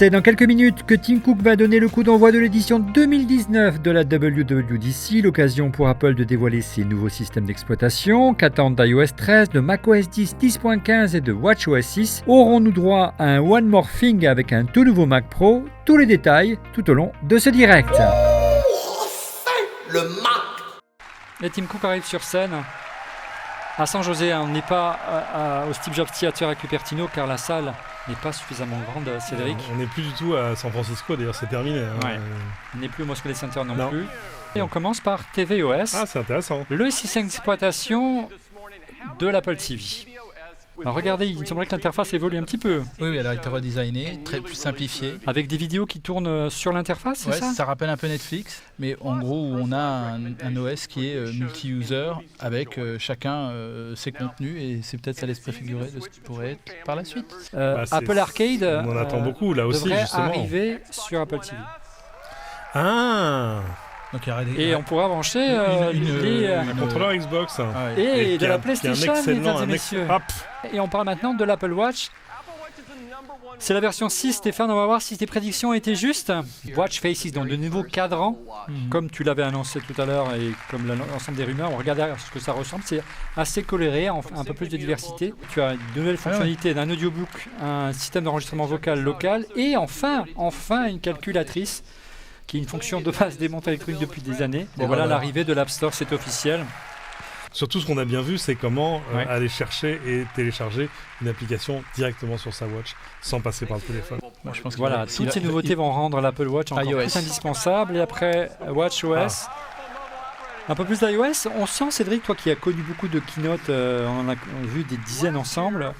C'est dans quelques minutes que Tim Cook va donner le coup d'envoi de l'édition 2019 de la WWDC, l'occasion pour Apple de dévoiler ses nouveaux systèmes d'exploitation. Qu'attendre d'iOS 13, de macOS 10, 10.15 et de watchOS 6? Aurons-nous droit à un One More Thing avec un tout nouveau Mac Pro? Tous les détails tout au long de ce direct. Le Mac. Et Tim Cook arrive sur scène à San José. On n'est pas au Steve Jobs Theater à Cupertino car la salle n'est pas suffisamment grande, Cédric. On n'est plus du tout à San Francisco, d'ailleurs c'est terminé. Ouais. On n'est plus au Moscone Center non plus. Et on commence par tvOS. Ah, c'est intéressant. Le système d'exploitation de l'Apple TV. Alors regardez, il me semblerait que l'interface évolue un petit peu. Oui, elle a été redesignée, très plus simplifiée. Avec des vidéos qui tournent sur l'interface, c'est ça? Ça rappelle un peu Netflix, mais en gros, on a un OS qui est multi-user avec chacun ses contenus, et c'est peut-être ça laisse préfigurer de ce qui pourrait être par la suite. Apple Arcade on en attend beaucoup là aussi, devrait justement. arriver sur Apple TV. Ah. Donc, et on pourra brancher un contrôleur Xbox et de la PlayStation, mesdames et messieurs. Hop. Et on parle maintenant de l'Apple Watch. C'est la version 6, Stéphane, on va voir si tes prédictions étaient justes. Watch Faces, donc de nouveaux cadrans, comme tu l'avais annoncé tout à l'heure et comme l'ensemble des rumeurs. On regarde ce que ça ressemble, c'est assez coloré, un peu plus de diversité. Tu as de nouvelles fonctionnalités d'un audiobook, un système d'enregistrement vocal local et enfin une calculatrice qui est une fonction de base des montres électroniques depuis des années. Et voilà l'arrivée de l'App Store, c'est officiel. Surtout, ce qu'on a bien vu, c'est comment aller chercher et télécharger une application directement sur sa Watch sans passer par le téléphone. Moi, je pense voilà, toutes ces nouveautés vont rendre l'Apple Watch encore plus indispensable. Et après watchOS, un peu plus d'iOS. On sent, Cédric, toi qui as connu beaucoup de keynote, on en a vu des dizaines ensemble,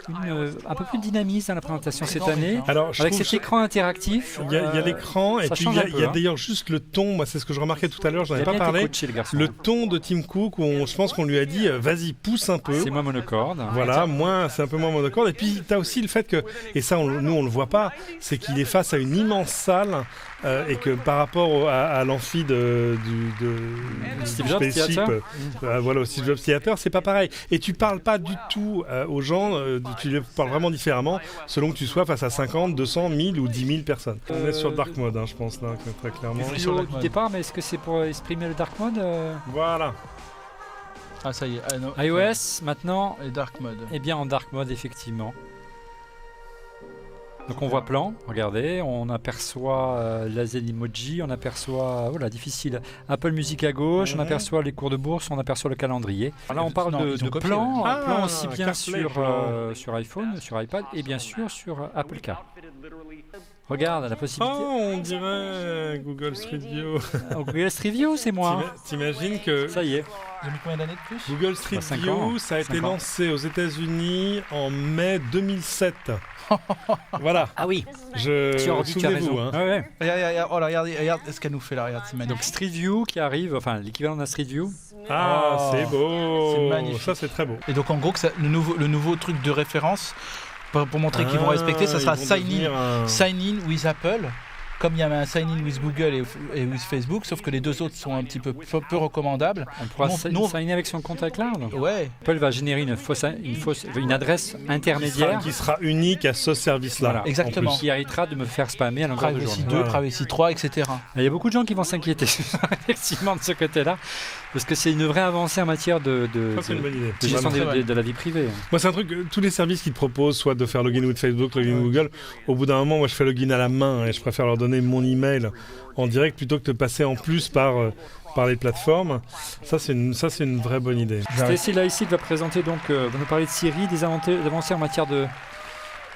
un peu plus de dynamisme dans la présentation cette année. Alors, avec cet écran interactif. Il y a l'écran et puis il y a d'ailleurs juste le ton. Moi, c'est ce que je remarquais tout à l'heure, j'en avais pas parlé. Le ton de Tim Cook, où je pense qu'on lui a dit vas-y, pousse un peu. C'est moins monocorde. Voilà, c'est un peu moins monocorde. Et puis, tu as aussi le fait que, et ça, nous, on le voit pas, c'est qu'il est face à une immense salle. Et que par rapport à l'amphi du Steve Jobs Theater, au Steve Jobs Theater, c'est pas pareil. Et tu parles pas du tout aux gens, tu les parles vraiment différemment selon que tu sois face à 50, 200, 1000 ou 10 000 personnes. On est sur Dark Mode, je pense, là, très clairement. On est sur le départ, mais est-ce que c'est pour exprimer le Dark Mode Voilà. Ah, ça y est. iOS, maintenant, et Dark Mode. Eh bien, en Dark Mode, effectivement. Donc on voit plan, regardez, on aperçoit la Zenimoji, on aperçoit, difficile, Apple Music à gauche, on aperçoit les cours de bourse, on aperçoit le calendrier. Là on parle de plan, plan aussi bien sur iPhone, sur iPad et bien sûr sur Apple Car. Regarde la possibilité. Oh, on dirait Google Street View. Google Street View, c'est moi. T'imagines que... Ça y est. J'ai mis combien d'années de plus? Google Street View, ça a été lancé aux États-Unis en mai 2007. Voilà. Ah oui. Souvenez-vous. Hein. Ouais. Regarde ce qu'elle nous fait là. Regarde, c'est magnifique. Donc Street View qui arrive, enfin l'équivalent d'un Street View. Ah, c'est beau. C'est magnifique. Ça, c'est très beau. Et donc en gros, le nouveau truc de référence pour montrer qu'ils vont respecter, ça sera sign in with Apple. Comme il y avait un sign-in with Google et with Facebook, sauf que les deux autres sont un petit peu recommandables. On pourra sign-in avec son compte iCloud. Ouais. Apple va générer une adresse intermédiaire qui sera unique à ce service-là. Voilà. Exactement. Qui arrêtera de me faire spammer à longueur de journée. Privacy 2, Privacy 3, etc. Il y a beaucoup de gens qui vont s'inquiéter effectivement de ce côté-là, parce que c'est une vraie avancée en matière de gestion de la vie privée. Moi, c'est un truc, tous les services qui te proposent, soit de faire login with Facebook, login with Google, au bout d'un moment, moi, je fais login à la main et je préfère leur donner mon email en direct plutôt que de passer en plus par les plateformes. Ça, c'est une vraie bonne idée. Stacy Lysik va présenter va nous parler de Siri, des avancées en matière de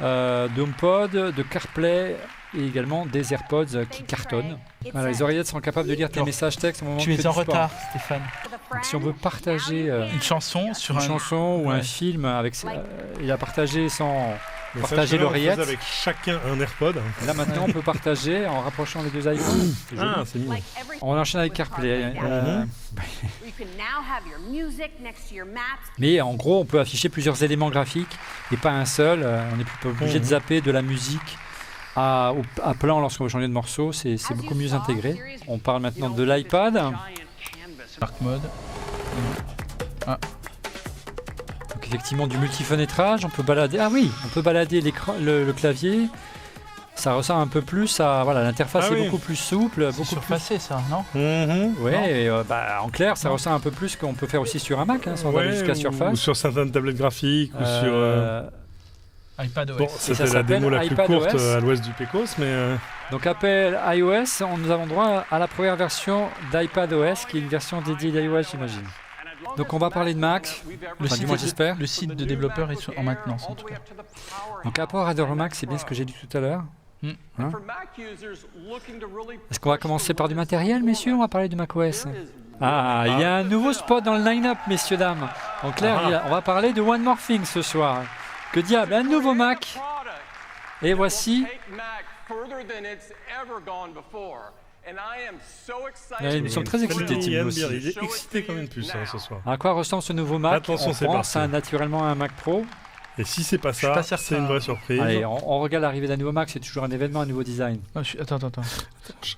HomePod, de CarPlay et également des AirPods qui cartonnent. Voilà, les oreillettes sont capables de lire tes messages textes au moment Tu es en retard, Stéphane. Donc, si on veut partager une chanson ou un film il a partagé sans partager l'oreillette. Avec chacun un AirPod. Là maintenant on peut partager en rapprochant les deux iPhones. C'est mignon. On enchaîne avec CarPlay. Mais en gros on peut afficher plusieurs éléments graphiques et pas un seul. On n'est plus obligé de zapper de la musique à plan lorsqu'on veut changer de morceau. C'est beaucoup mieux intégré. On parle maintenant de l'iPad. Dark Mode. Donc effectivement du multifenêtrage, on peut balader. Ah oui, on peut balader le clavier Ça ressemble un peu plus à... Voilà, l'interface est beaucoup plus souple, C'est beaucoup surfacé, ça, non plus... Ouais, en clair, ça ressemble un peu plus qu'on peut faire aussi sur un Mac, sans aller jusqu'à Surface. Ou sur certaines tablettes graphiques, ou sur... iPadOS. Bon, c'était la démo la plus courte à l'ouest du Pecos, mais... Donc Apple iOS, nous avons droit à la première version d'iPadOS, qui est une version dédiée d'iOS, j'imagine. Donc on va parler de Mac, j'espère. Le site de développeur est en maintenance, en tout cas. Donc rapport à Mac, c'est bien ce que j'ai dit tout à l'heure. Hein? Est-ce qu'on va commencer par du matériel, messieurs, ou on va parler de macOS? Ah, il y a un nouveau spot dans le line-up, messieurs, dames. En clair, on va parler de One More Thing ce soir. Que diable, un nouveau Mac. Et voici... Nous sommes très excités, Tim aussi. Il est excité comme une puce ce soir. À quoi ressemble ce nouveau Mac? Attention, on pense naturellement à un Mac Pro. Et si c'est pas ça, c'est une vraie surprise. Allez, on regarde l'arrivée d'un nouveau Mac, c'est toujours un événement, un nouveau design. Attends. Je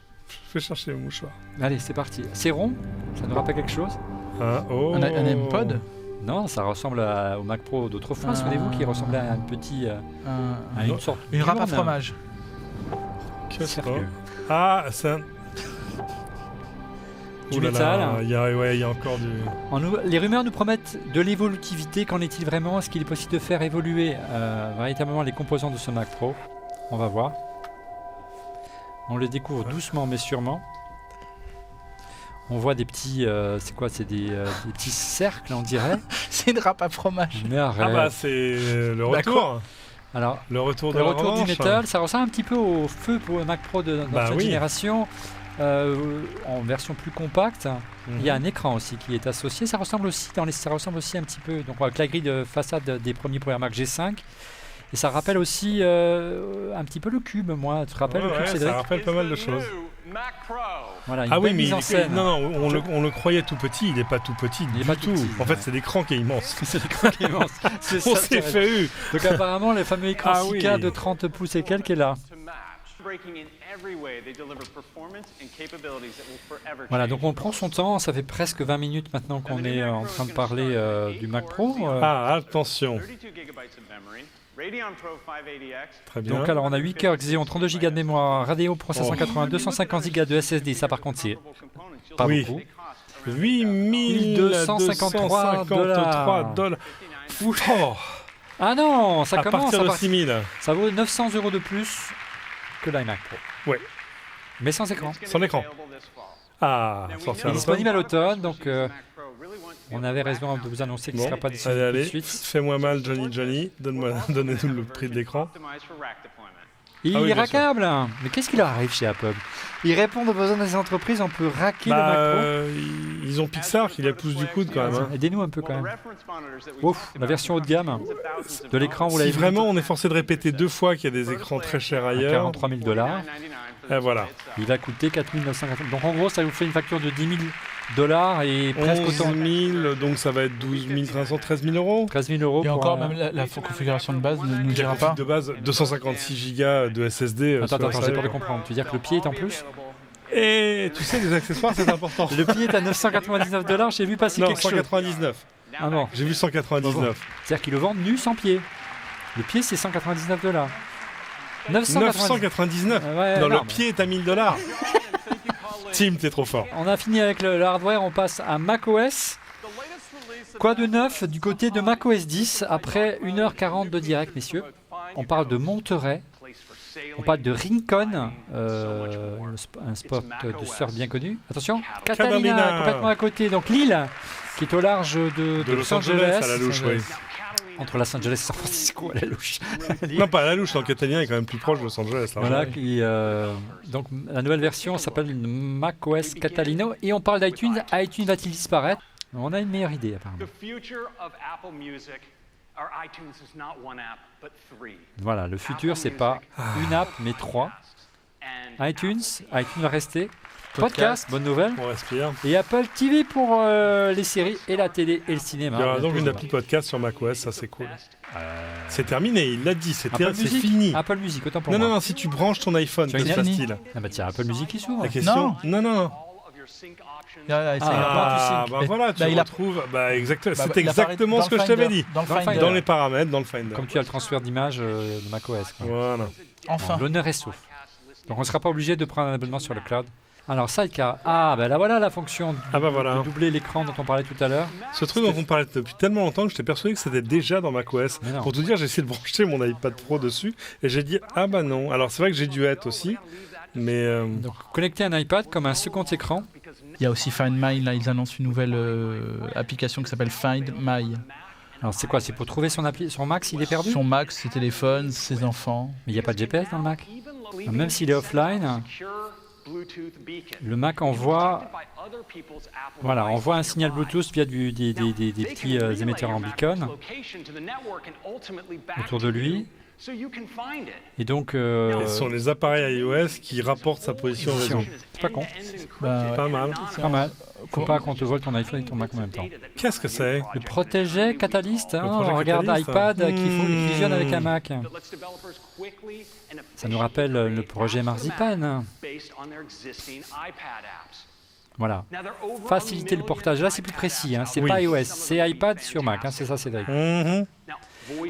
vais chercher le mouchoir. Allez, c'est parti. C'est rond? Ça nous rappelle quelque chose? Un M-Pod? Non, ça ressemble au Mac Pro d'autrefois, souvenez-vous, qui ressemblait à un petit... à une sorte... Une râpe à fromage. Sérieux. Ah, c'est un... Du métal. Il y a encore du... Les rumeurs nous promettent de l'évolutivité. Qu'en est-il vraiment? Est-ce qu'il est possible de faire évoluer véritablement les composants de ce Mac Pro? On va voir. On le découvre doucement mais sûrement. On voit des petits... c'est quoi? C'est des petits cercles, on dirait. C'est une râpe à fromage. Mais arrête. Ah bah c'est le retour. Alors, le retour du métal, ça ressemble un petit peu au feu pour le Mac Pro de notre génération. En version plus compacte. Il y a un écran aussi qui est associé. Ça ressemble aussi un petit peu donc avec la grille de façade des premiers Mac G5. Et ça rappelle aussi un petit peu le cube, moi. Tu te rappelles le cube, Cédric? Ça rappelle pas mal de choses. Voilà, une belle mise en scène. Non, on le croyait tout petit. Il n'est pas tout petit du tout. En fait, c'est l'écran qui est immense. C'est l'écran qui est immense. On s'est fait eu. Donc apparemment, le fameux écran 6K de 30 pouces et quelques est là. Voilà, donc on prend son temps, ça fait presque 20 minutes maintenant qu'on est en train de parler du Mac Pro. Ah, attention. Très bien. Donc alors on a 8 cœurs Xeon, 32 Go de mémoire, Radeon Pro 580, 250 Go de SSD, ça par contre c'est pas beaucoup. 8253 $. Ah non, ça commence à partir de 6000. Ça vaut 900 € de plus que l'iMac Pro. Ouais. Mais sans écran. Sans écran. Ah, il est disponible à l'automne, donc on avait raison de vous annoncer qu'il ne sera pas disponible tout de suite. Fais-moi mal, Johnny. Donnez-nous le prix de l'écran. Il est rackable. Mais qu'est-ce qui leur arrive chez Apple? Ils répondent aux besoins des entreprises, on peut racker le Mac Pro. Ils ont Pixar qui les pousse du coude quand même. Aidez-nous un peu quand même. Ouf, la version haut de gamme de l'écran, vous l'avez vu. Si vraiment on est forcé de répéter 2 fois qu'il y a des écrans très chers ailleurs. À $43 000. Et voilà. Il va coûter 4 980. Donc en gros, ça vous fait une facture de $10 000 et presque autant. 11 000, donc ça va être 12 500, 13 000 €. 13 000 €. Et encore, même la configuration de base ne nous dira pas. De base, 256 Go de SSD. Attends, j'ai peur de comprendre. Tu veux dire que le pied est en plus? Et tu sais, les accessoires, c'est important. Le pied est à $999, j'ai vu passer quelque chose. 199. Ah non. J'ai vu 199. C'est-à-dire qu'ils le vendent nu sans pied. Le pied, c'est $199. 999. Non, le pied est à $1000. Tim, t'es trop fort. On a fini avec le hardware, on passe à macOS. Quoi de neuf du côté de macOS 10 après 1h40 de direct, messieurs? On parle de Monterey. On parle de Rincon, un spot de surf bien connu. Attention, Catalina, complètement à côté. Donc l'île qui est au large de Los Angeles. À la louche, oui. Entre Los Angeles et San Francisco, à la louche. Non, pas à la louche, Catalina est quand même plus proche de Los Angeles. Voilà, donc la nouvelle version s'appelle macOS Catalina. Et on parle d'iTunes. iTunes va-t-il disparaître? On a une meilleure idée, apparemment. Voilà, le futur, c'est pas une app, mais 3. iTunes va rester. Podcast, bonne nouvelle. On respire. Et Apple TV pour les séries et la télé et le cinéma. Il y aura donc une appli podcast sur macOS, ça c'est cool. C'est terminé, il l'a dit, c'est fini. Apple Music, autant pour moi. Non, si tu branches ton iPhone, que se passe-t-il? Ah bah tiens, Apple Music qui s'ouvre. La question. Non. Voilà, tu retrouves. Exactement. C'est il apparaît exactement ce que je t'avais dit. Dans les paramètres, dans le Finder. Comme tu as le transfert d'image de macOS. Voilà. Enfin. L'honneur est sauf. Donc on ne sera pas obligé de prendre un abonnement sur le cloud. Alors Sidecar, là voilà la fonction de doubler l'écran dont on parlait tout à l'heure. Ce truc dont on parlait depuis tellement longtemps que j'étais persuadé que c'était déjà dans macOS. Pour tout dire, j'ai essayé de brancher mon iPad Pro dessus et j'ai dit non. Alors c'est vrai que j'ai dû être aussi, mais... Donc connecter un iPad comme un second écran. Il y a aussi Find My, là ils annoncent une nouvelle application qui s'appelle Find My. Alors c'est quoi? C'est pour trouver son Mac s'il est perdu? Son Mac, ses téléphones, ses enfants. Mais il n'y a pas de GPS dans le Mac? Même s'il est offline, le Mac envoie un signal Bluetooth via des petits émetteurs en beacon autour de lui. Et donc, ce sont les appareils iOS qui rapportent sa position au réseau. C'est pas con. Pas mal. Pas mal. Faut pas qu'on te vole ton iPhone et ton Mac en même temps. Qu'est-ce que c'est? Le protégé Catalyst. On regarde iPad qui fusionne avec un Mac. Ça nous rappelle le projet Marzipan. Voilà. Faciliter le portage. Là, c'est plus précis. C'est pas iOS, c'est iPad sur Mac. C'est ça, c'est vrai.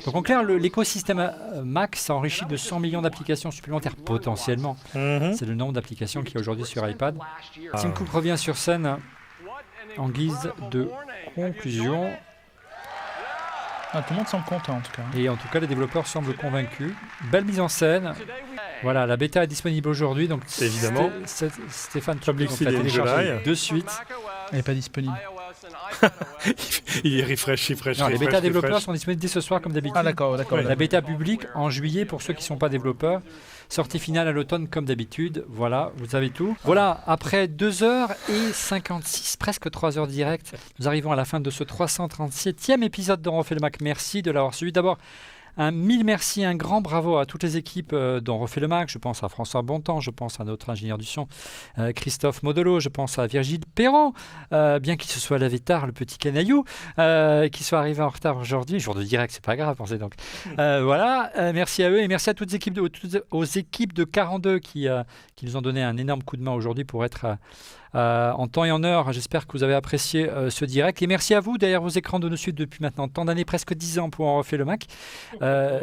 Donc en clair, l'écosystème Mac s'enrichit de 100 millions d'applications supplémentaires potentiellement. C'est le nombre d'applications qu'il y a aujourd'hui sur iPad. Tim Cook revient sur scène en guise de conclusion. Tout le monde semble content en tout cas. Et en tout cas, les développeurs semblent convaincus. Belle mise en scène. Voilà, la bêta est disponible aujourd'hui. Donc évidemment, Stéphane Public l'a téléchargé de suite. Elle n'est pas disponible. Il est refresh. Non, les bêta développeurs sont disponibles dès ce soir comme d'habitude. D'accord. La bêta publique en juillet pour ceux qui ne sont pas développeurs. Sortie finale à l'automne comme d'habitude. Voilà, vous savez tout. Voilà, après 2h56, presque 3h direct, nous arrivons à la fin de ce 337e épisode d'On refait le Mac. Merci de l'avoir suivi. D'abord, mille merci, un grand bravo à toutes les équipes d'On refait le Mac. Je pense à François Bontemps, je pense à notre ingénieur du son Christophe Modelot, je pense à Virgile Perron, bien qu'il se soit lavé tard, le petit canaillou, qui soit arrivé en retard aujourd'hui, jour de direct, c'est pas grave, pensez donc. Voilà, merci à eux et merci à toutes les équipes aux équipes de 42 qui nous ont donné un énorme coup de main aujourd'hui pour être en temps et en heure. J'espère que vous avez apprécié ce direct. Et merci à vous derrière vos écrans de nous suivre depuis maintenant tant d'années, presque 10 ans pour On refait le Mac.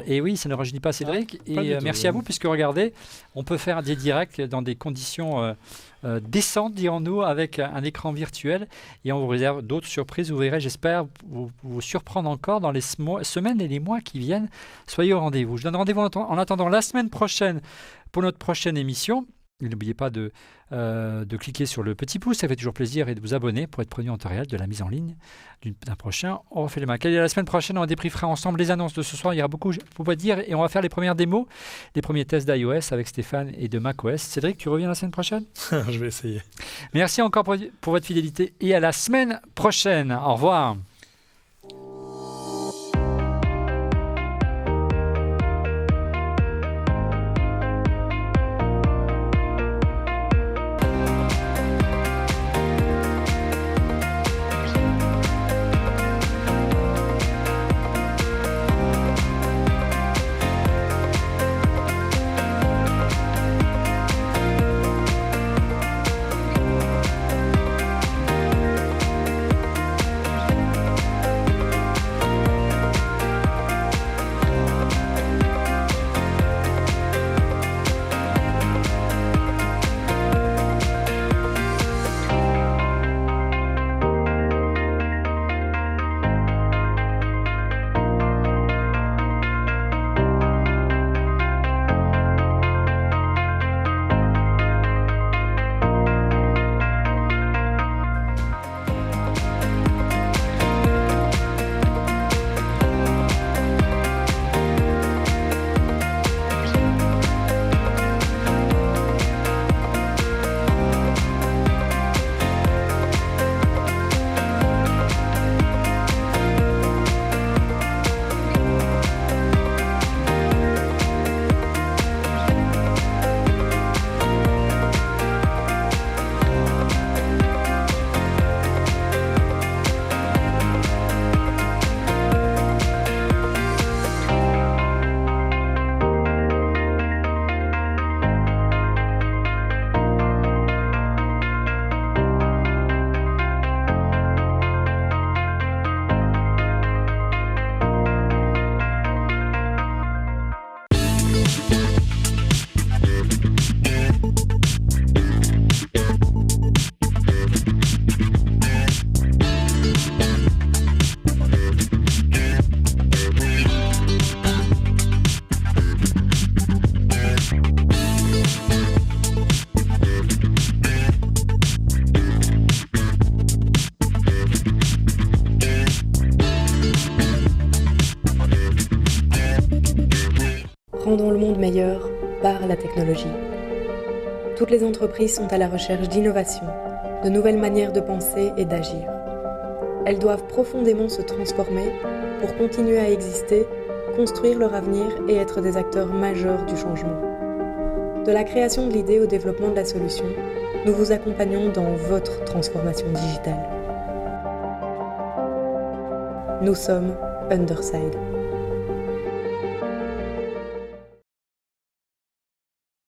Et oui, ça ne rajeunit pas Cédric. Et merci à vous, puisque regardez, on peut faire des directs dans des conditions décentes, dirons-nous, avec un écran virtuel. Et on vous réserve d'autres surprises. Vous verrez, j'espère, vous surprendre encore dans les semaines et les mois qui viennent. Soyez au rendez-vous. Je donne rendez-vous en attendant la semaine prochaine pour notre prochaine émission. N'oubliez pas de cliquer sur le petit pouce, ça fait toujours plaisir, et de vous abonner pour être prévenu en temps réel de la mise en ligne d'un prochain On refait le Mac. Allez, la semaine prochaine, on débriefera ensemble les annonces de ce soir. Il y aura beaucoup à dire et on va faire les premières démos, les premiers tests d'iOS avec Stéphane et de macOS. Cédric, tu reviens la semaine prochaine? Je vais essayer. Merci encore pour votre fidélité et à la semaine prochaine. Au revoir. Rendons le monde meilleur par la technologie. Toutes les entreprises sont à la recherche d'innovation, de nouvelles manières de penser et d'agir. Elles doivent profondément se transformer pour continuer à exister, construire leur avenir et être des acteurs majeurs du changement. De la création de l'idée au développement de la solution, nous vous accompagnons dans votre transformation digitale. Nous sommes Underside.